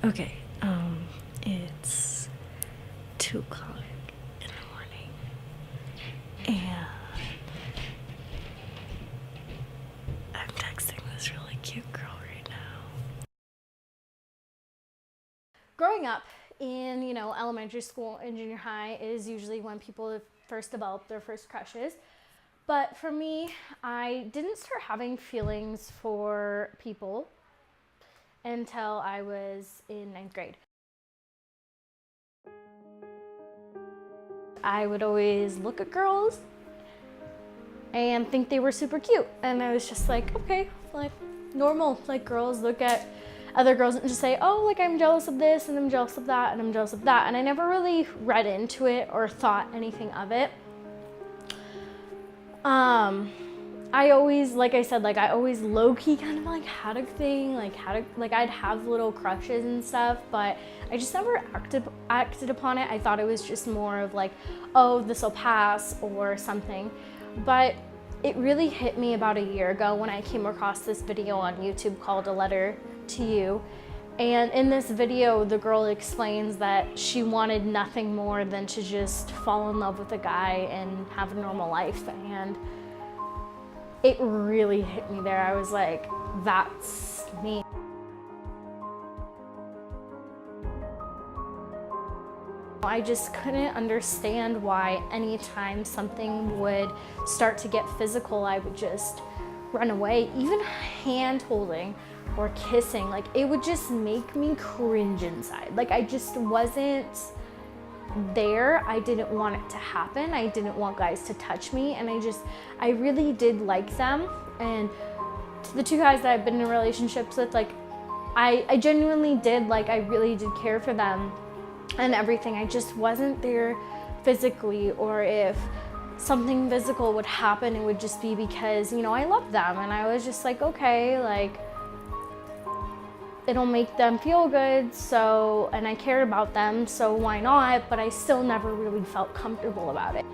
Okay, it's 2 o'clock in the morning, and I'm texting this really cute girl right now. Growing up in, elementary school and junior high is usually when people first develop their first crushes. But for me, I didn't start having feelings for people until I was in 9th grade. I would always look at girls and think they were super cute. And I was just like, okay, like normal, like girls look at other girls and just say, oh, like I'm jealous of this and I'm jealous of that and I'm jealous of that. And I never really read into it or thought anything of it. I always, like I said, like I always low-key kind of like had a thing, like I'd have little crushes and stuff, but I just never acted upon it. I thought it was just more of like, oh, this will pass or something. But it really hit me about a year ago when I came across this video on YouTube called A Letter to You. And in this video, the girl explains that she wanted nothing more than to just fall in love with a guy and have a normal life. And it really hit me there. I was like, that's me. I just couldn't understand why anytime something would start to get physical, I would just run away. Even hand holding or kissing, like it would just make me cringe inside. Like I just wasn't there. I didn't want it to happen. I didn't want guys to touch me, and I really did like them. And the 2 guys that I've been in relationships with, like I genuinely did, like I really did care for them and everything. I just wasn't there physically, or if something physical would happen, it would just be because, I loved them and I was just like, okay, like it'll make them feel good, so, and I cared about them, so why not? But I still never really felt comfortable about it.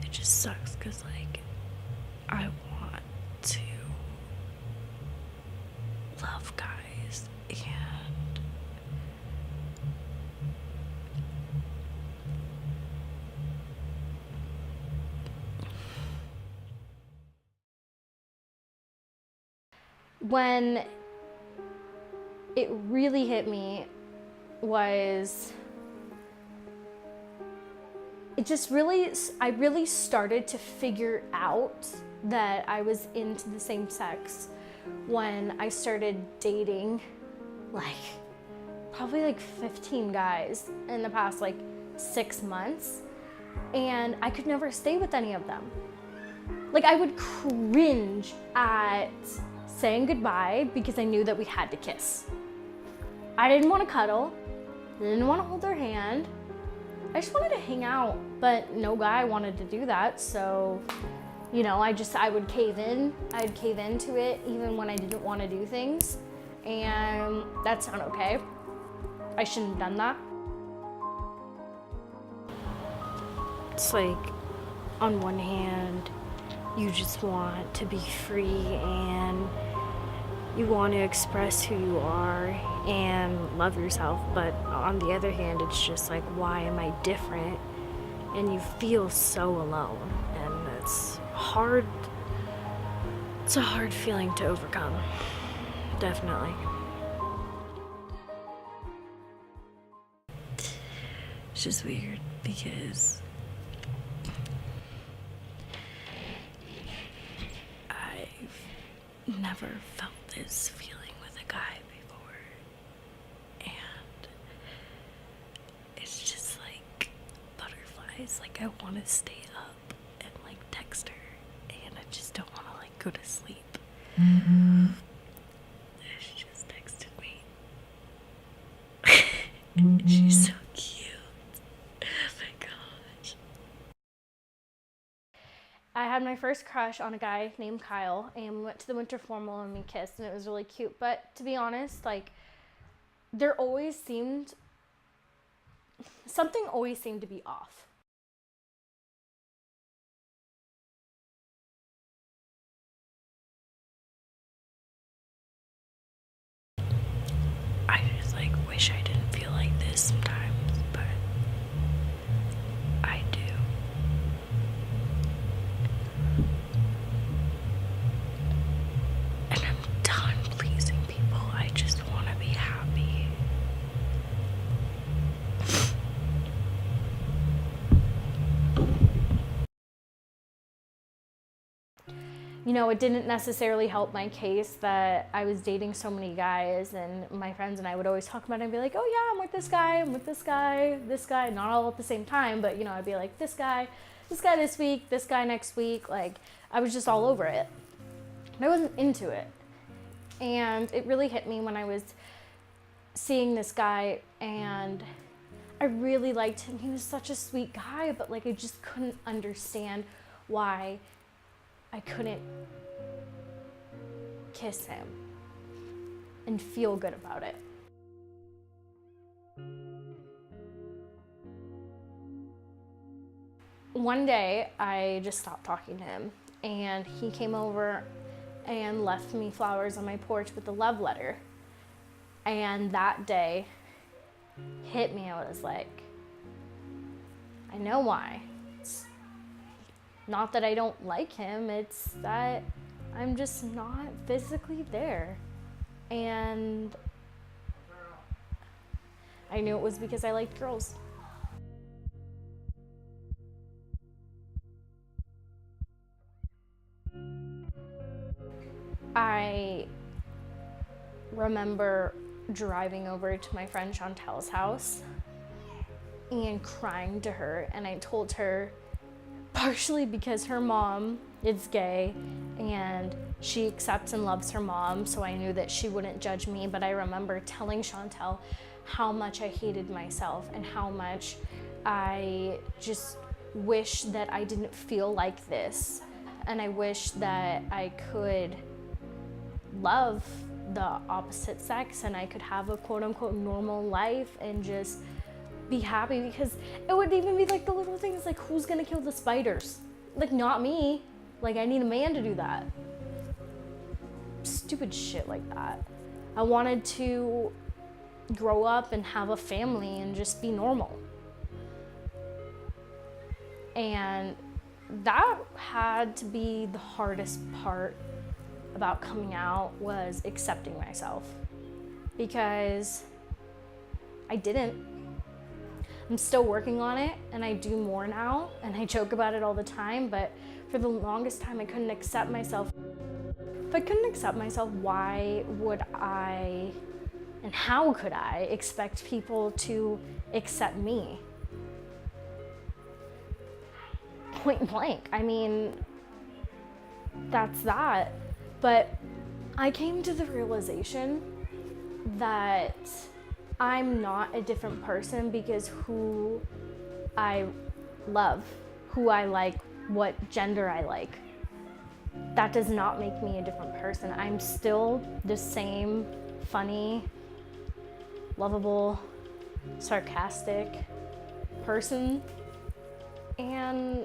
It just sucks because, like, I want to love guys, and When it really hit me was, I really started to figure out that I was into the same sex when I started dating probably like 15 guys in the past 6 months, and I could never stay with any of them. Like I would cringe at saying goodbye because I knew that we had to kiss. I didn't want to cuddle, didn't want to hold their hand. I just wanted to hang out, but no guy wanted to do that. So, I would cave in. I'd cave into it even when I didn't want to do things. And that's not okay. I shouldn't have done that. it's like, on one hand, you just want to be free and you want to express who you are and love yourself, but on the other hand, it's just like, why am I different? And you feel so alone, and it's hard. It's a hard feeling to overcome, definitely. It's just weird because I've never felt this feeling with a guy before, and it's just like butterflies. Like I want to stay up and text her, and I just don't want to go to sleep. She just texted me. She's so cute. Oh my gosh. I had my first crush on a guy named Kyle, and we went to the winter formal and we kissed, and it was really cute. But to be honest, something always seemed to be off. it didn't necessarily help my case that I was dating so many guys, and my friends and I would always talk about it and be like, oh yeah, I'm with this guy, not all at the same time, but I'd be like, this guy this week, this guy next week. Like, I was just all over it. And I wasn't into it. And it really hit me when I was seeing this guy, and I really liked him. He was such a sweet guy, but like I just couldn't understand why I couldn't kiss him and feel good about it. One day I just stopped talking to him, and he came over and left me flowers on my porch with a love letter. And that day hit me. I was like, I know why. It's not that I don't like him, it's that I'm just not physically there. And I knew it was because I liked girls. I remember driving over to my friend Chantel's house and crying to her, and I told her, partially because her mom is gay and she accepts and loves her mom, so I knew that she wouldn't judge me, but I remember telling Chantel how much I hated myself and how much I just wish that I didn't feel like this, and I wish that I could love the opposite sex and I could have a quote unquote normal life and just be happy, because it would even be like the little things like, who's gonna kill the spiders? Like, not me. Like, I need a man to do that. Stupid shit like that. I wanted to grow up and have a family and just be normal. And that had to be the hardest part about coming out, was accepting myself, because I didn't. I'm still working on it, and I do more now, and I joke about it all the time, but for the longest time I couldn't accept myself. If I couldn't accept myself, why would I, and how could I expect people to accept me? Point blank. I mean, that's that. But I came to the realization that I'm not a different person because who I love, who I like, what gender I like, that does not make me a different person. I'm still the same funny, lovable, sarcastic person. And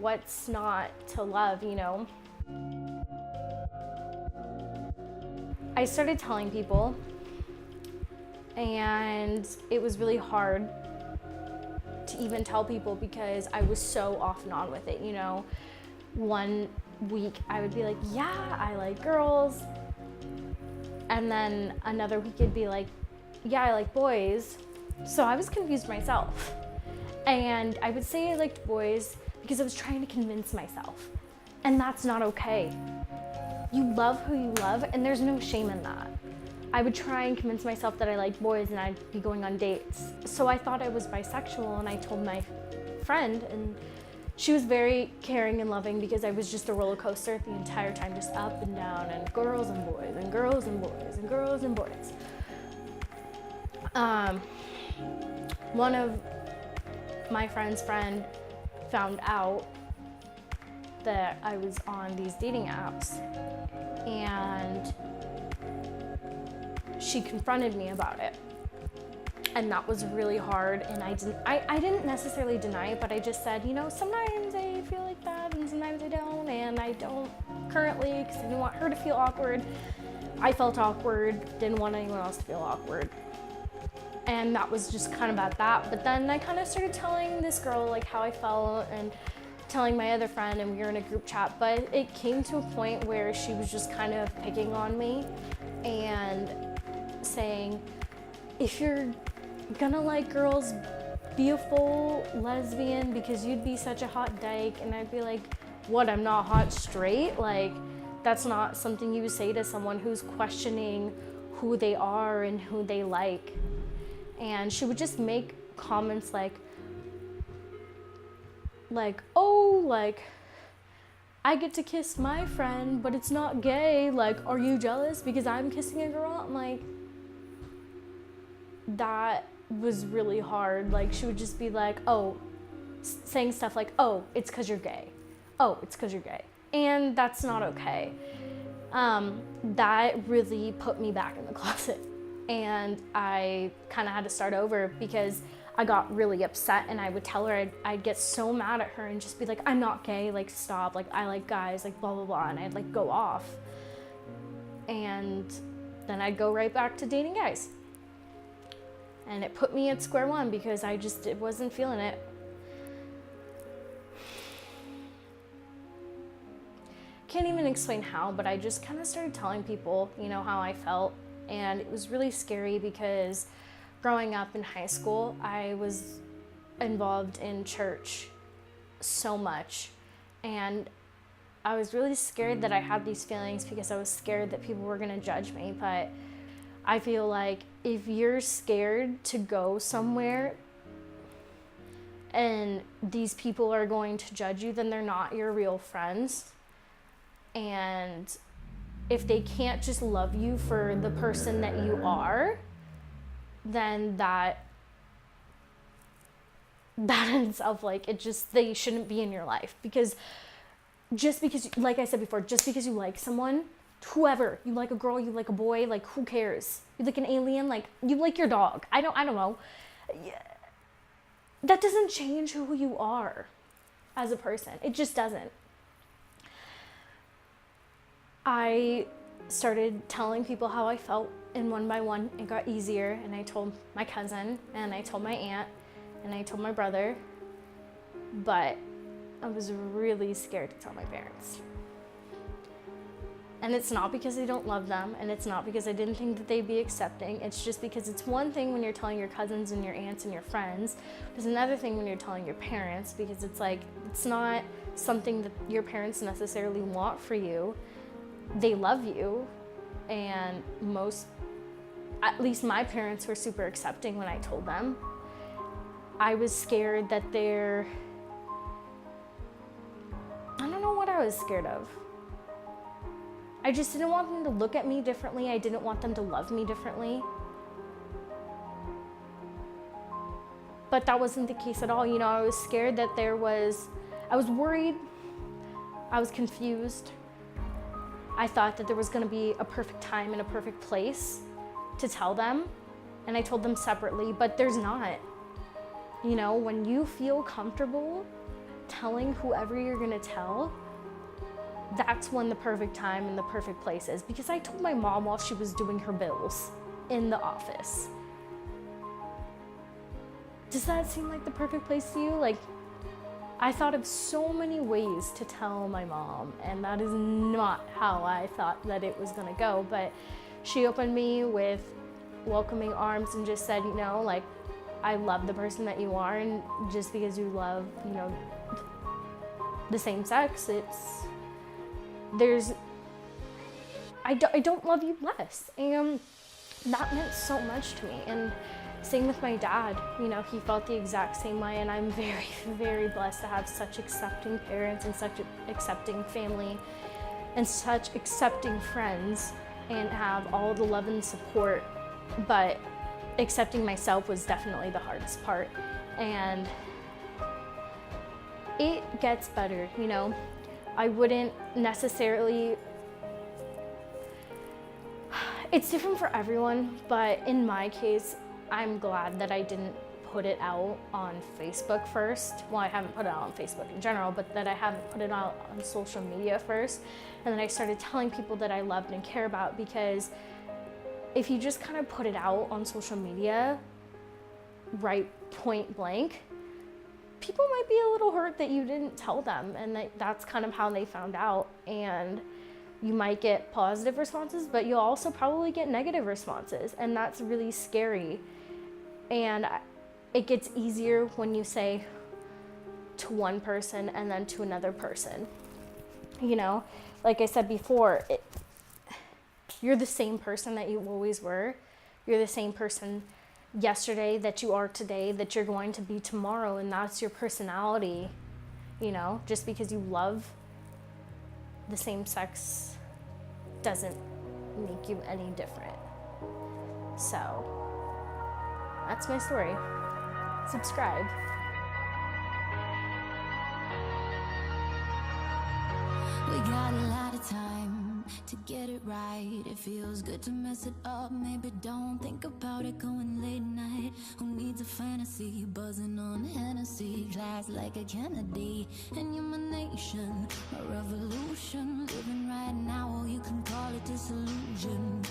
what's not to love, I started telling people, and it was really hard to even tell people because I was so off and on with it. One week I would be like, yeah, I like girls, and then another week it'd be like, yeah, I like boys. So I was confused myself, and I would say I liked boys because I was trying to convince myself, and that's not okay. You love who you love, and there's no shame in that. I would try and convince myself that I liked boys, and I'd be going on dates. So I thought I was bisexual, and I told my friend, and she was very caring and loving because I was just a roller coaster the entire time, just up and down, and girls and boys, and girls and boys, and girls and boys. One of my friend's friend found out that I was on these dating apps, and she confronted me about it, and that was really hard. And I didn't necessarily deny it, but I just said, sometimes I feel like that and sometimes I don't, and I don't currently because I didn't want her to feel awkward. I felt awkward, didn't want anyone else to feel awkward, and that was just kind of about that. But then I kind of started telling this girl like how I felt, and telling my other friend, and we were in a group chat, but it came to a point where she was just kind of picking on me and saying, if you're gonna like girls, be a full lesbian because you'd be such a hot dyke. And I'd be like, what, I'm not hot straight? Like, That's not something you say to someone who's questioning who they are and who they like. And she would just make comments like, oh, like, I get to kiss my friend, but it's not gay. Like, are you jealous because I'm kissing a girl? I'm like, that was really hard. Like, she would just be like, oh, saying stuff like, oh, it's because you're gay. Oh, it's because you're gay. And that's not okay. That really put me back in the closet. And I kind of had to start over because I got really upset, and I would tell her, I'd get so mad at her and just be like, I'm not gay, like, stop, like, I like guys, like, blah, blah, blah, and I'd, like, go off. And then I'd go right back to dating guys. And it put me at square one because I just wasn't feeling it. Can't even explain how, but I just kind of started telling people, you know, how I felt. And it was really scary because growing up in high school, I was involved in church so much. And I was really scared that I had these feelings because I was scared that people were going to judge me. But I feel like if you're scared to go somewhere and these people are going to judge you, then they're not your real friends. And if they can't just love you for the person that you are, then that in itself, like, they shouldn't be in your life. Because just because, like I said before, just because you like someone, whoever, you like a girl, you like a boy, like, who cares? You like an alien, like, you like your dog. I don't know. That doesn't change who you are as a person. It just doesn't. I started telling people how I felt, and one by one it got easier, and I told my cousin, and I told my aunt, and I told my brother, but I was really scared to tell my parents. And it's not because I don't love them, and it's not because I didn't think that they'd be accepting. It's just because it's one thing when you're telling your cousins and your aunts and your friends. There's another thing when you're telling your parents, because it's like, it's not something that your parents necessarily want for you. They love you, and at least my parents were super accepting when I told them. I was scared that I don't know what I was scared of. I just didn't want them to look at me differently. I didn't want them to love me differently. But that wasn't the case at all. You know, I was scared that I was worried, I was confused. I thought that there was going to be a perfect time and a perfect place to tell them, and I told them separately, but there's not. You know, when you feel comfortable telling whoever you're going to tell, that's when the perfect time and the perfect place is. Because I told my mom while she was doing her bills in the office. Does that seem like the perfect place to you? Like, I thought of so many ways to tell my mom, and that is not how I thought that it was gonna go. But she opened me with welcoming arms and just said, you know, like, I love the person that you are, and just because you love, you know, the same sex, I don't love you less. And that meant so much to me. And same with my dad, you know, he felt the exact same way, and I'm very, very blessed to have such accepting parents and such accepting family and such accepting friends and have all the love and support. But accepting myself was definitely the hardest part, and it gets better, you know. I wouldn't necessarily, it's different for everyone, but in my case, I'm glad that I didn't put it out on Facebook first. Well, I haven't put it out on Facebook in general, but that I haven't put it out on social media first. And then I started telling people that I loved and care about, because if you just kind of put it out on social media, right, point blank, people might be a little hurt that you didn't tell them, and that's kind of how they found out. And you might get positive responses, but you'll also probably get negative responses, and that's really scary. And it gets easier when you say to one person and then to another person. You know, like I said before, you're the same person that you always were. You're the same person yesterday that you are today, that you're going to be tomorrow, and that's your personality. You know, just because you love the same sex doesn't make you any different. So, that's my story. Subscribe. We got a lot of time to get it right. It feels good to mess it up. Maybe don't think about it going late night. Who needs a fantasy? Buzzing on Hennessy, glass like a Kennedy. And you're my nation, my revolution. Living right now, or you can call it disillusion.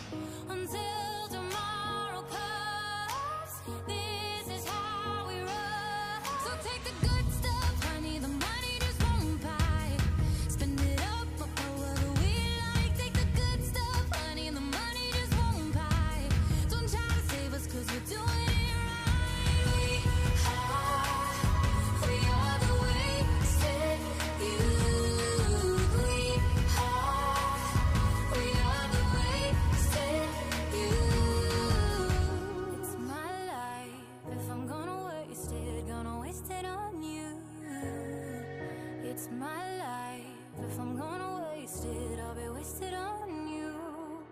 Until tomorrow comes, this is how we roll. So take the good stuff, honey, the money just won't buy. Spend it up however we like. Take the good stuff, honey, the money just won't buy. Don't try to save us, cause we're doing it right. We are the wasted youth. We are the wasted youth. It's my life. If I'm gonna waste it on you. It's my life. If I'm gonna waste it, I'll be wasted on you.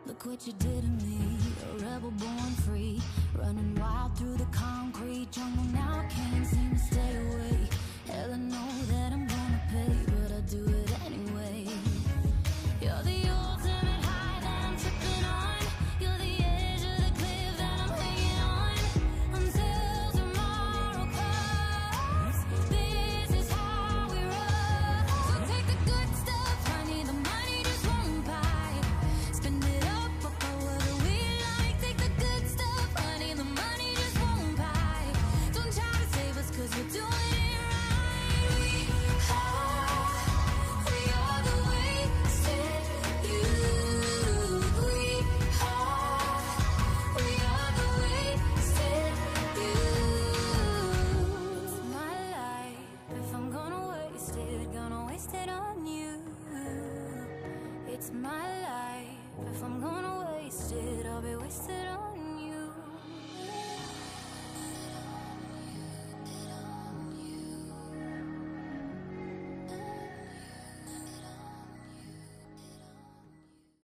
Look what you did to me, a rebel born free, running wild through the concrete jungle. Now I can't seem to stay away. Hell, I know that I'm gonna pay, but I do it anyway. You're the ultimate high that I'm tripping on. You're the edge of the cliff that I'm hanging on. Until tomorrow comes, this is how we roll. So take the good stuff, honey, the money just won't buy. Spend it up however we like. Take the good stuff, honey, the money just won't buy. Don't try to save us, cause we're doing it right. We are the wasted youth. We are the wasted youth. It's my life. If I'm gonna waste it on you. It's my life. If I'm gonna waste it, I'll be wasted on